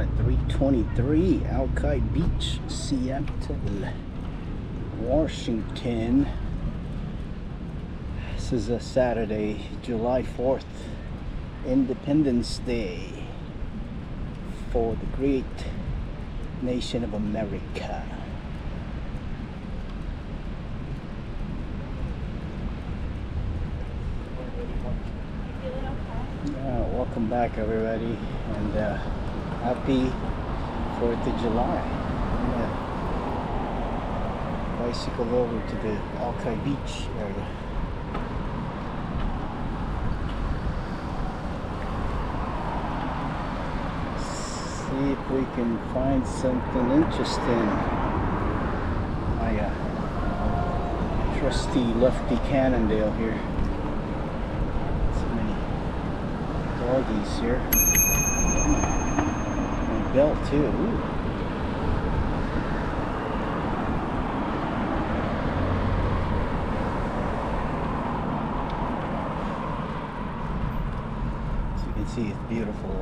at 323 Alki Beach, Seattle, Washington. This is a Saturday, July 4th, Independence Day for the great nation of America. Welcome back, everybody, and happy 4th of July. Bicycle over to the Alki Beach area. See if we can find something interesting. My trusty Lefty Cannondale here. Doggies here. And belt too. Ooh. As you can see, it's beautiful.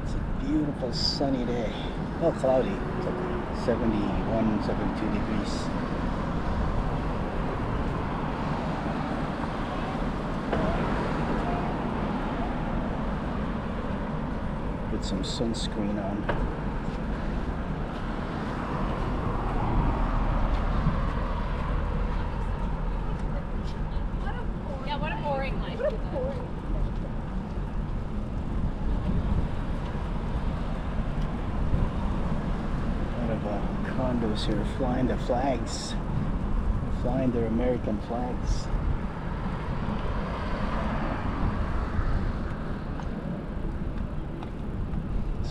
It's a beautiful sunny day. Well, cloudy. It's like 71, 72 degrees. Put some sunscreen on. Yeah, what a boring life. What a boring. A lot of condos here flying the flags. Flying their American flags.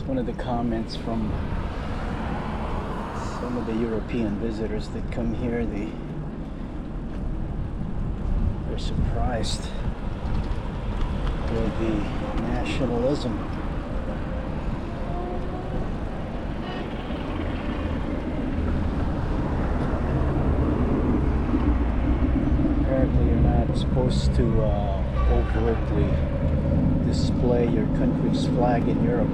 One of the comments from some of the European visitors that come here, they're surprised with the nationalism. Apparently you're not supposed to overtly display your country's flag in Europe.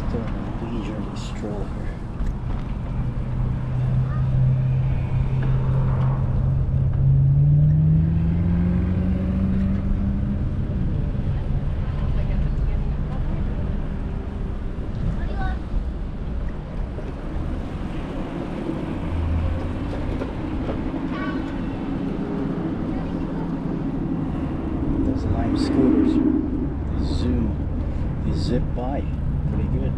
Still a leisurely stroll here. Those Lime scooters, they zoom, they zip by pretty good.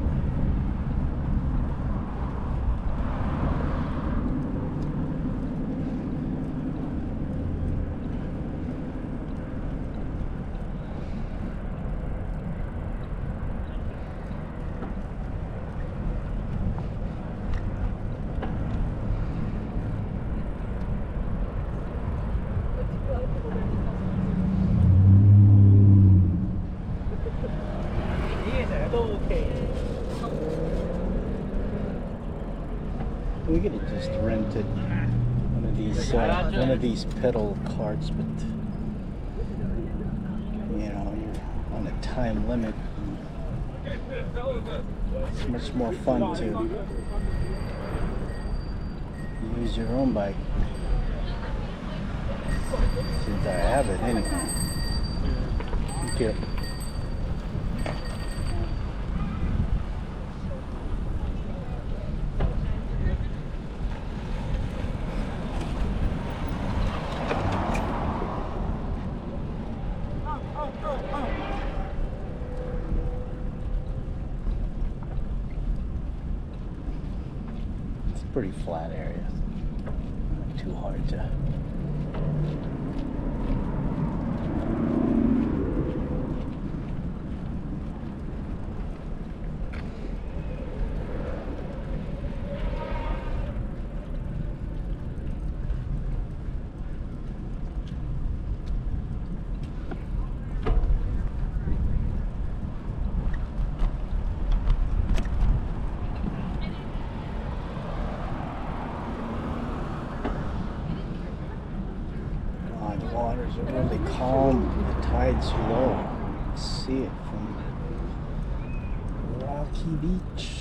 We could have just rented one of these pedal carts, but you know, you're on a time limit. It's much more fun to use your own bike. Since I have it anyway. Thank you. Pretty flat area. Not too hard to. waters are really calm. The tide's low. You can see it from Alki Beach.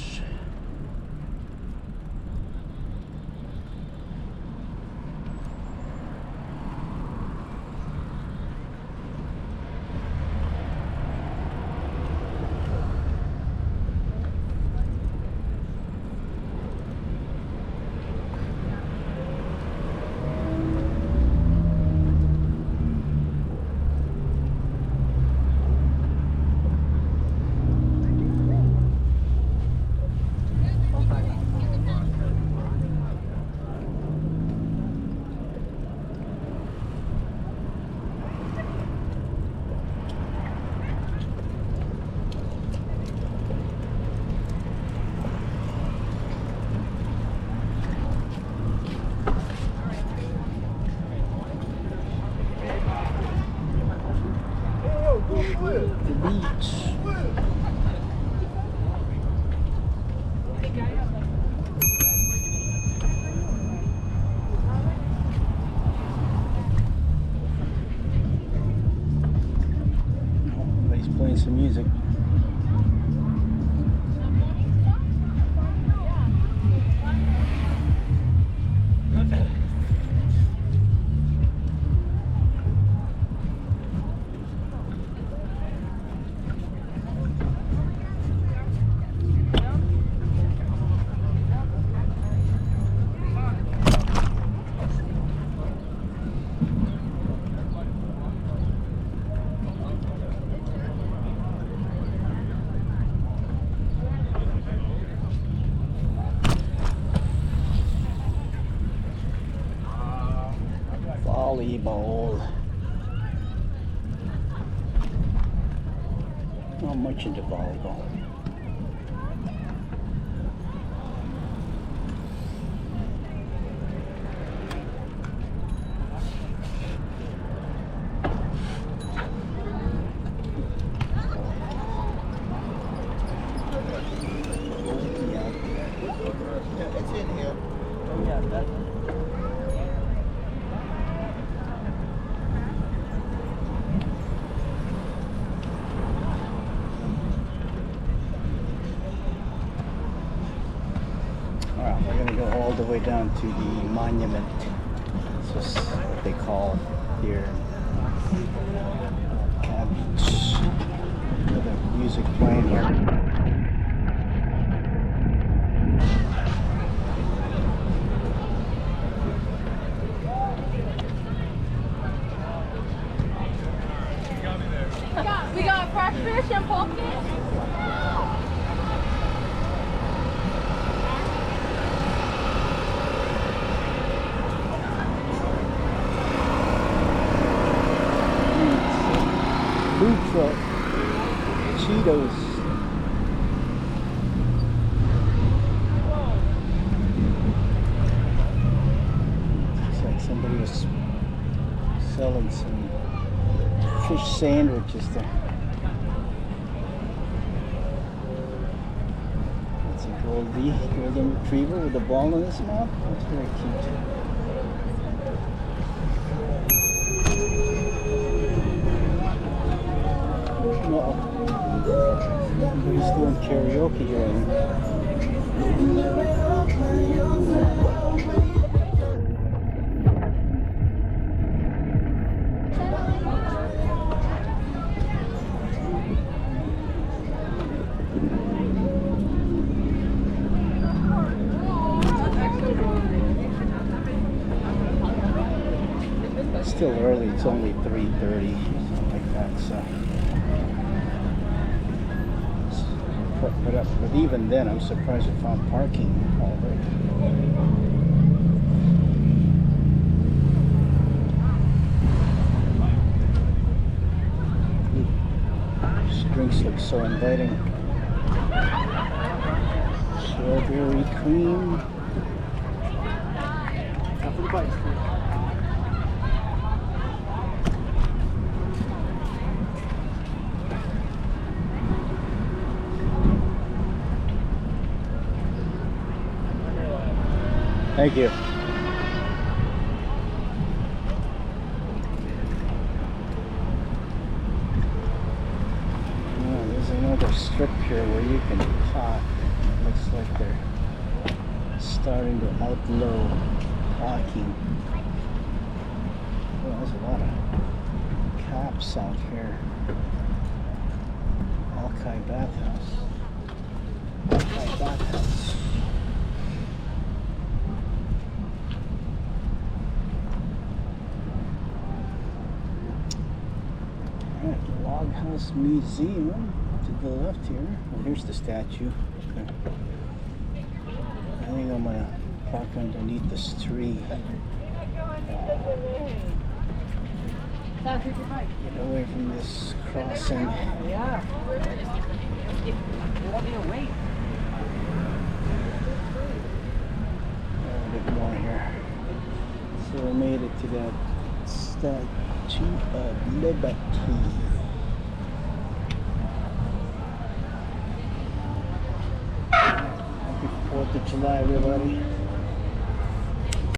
The beach. Everybody's playing some music. Volleyball. Not much into volleyball. It's in here. Yeah, that. Alright, we're gonna go all the way down to the monument. This is what they call here Alki Beach. The music playing here. We got fresh fish and pumpkin. Food truck. Cheetos. Looks like somebody was selling some fish sandwiches there. That's a golden retriever with a ball in his mouth. That's very cute. No, somebody's doing karaoke here. It's still early. It's only 3:30, something like that. So. But even then, I'm surprised I found parking already. These drinks look so inviting. Strawberry cream. Time for the bites. Thank you. here where you can park. Looks like they're starting to outlaw parking. Well, there's a lot of caps out here. Alki bathhouse. Alki bathhouse. Alright, the Log House Museum to the left here. Well, here's the statue. Okay. I think I'm gonna park underneath this tree. Get away from this crossing. Yeah. You want me to wait? A bit more here. So we made it to that Statue of Liberty. Happy 4th of July, everybody.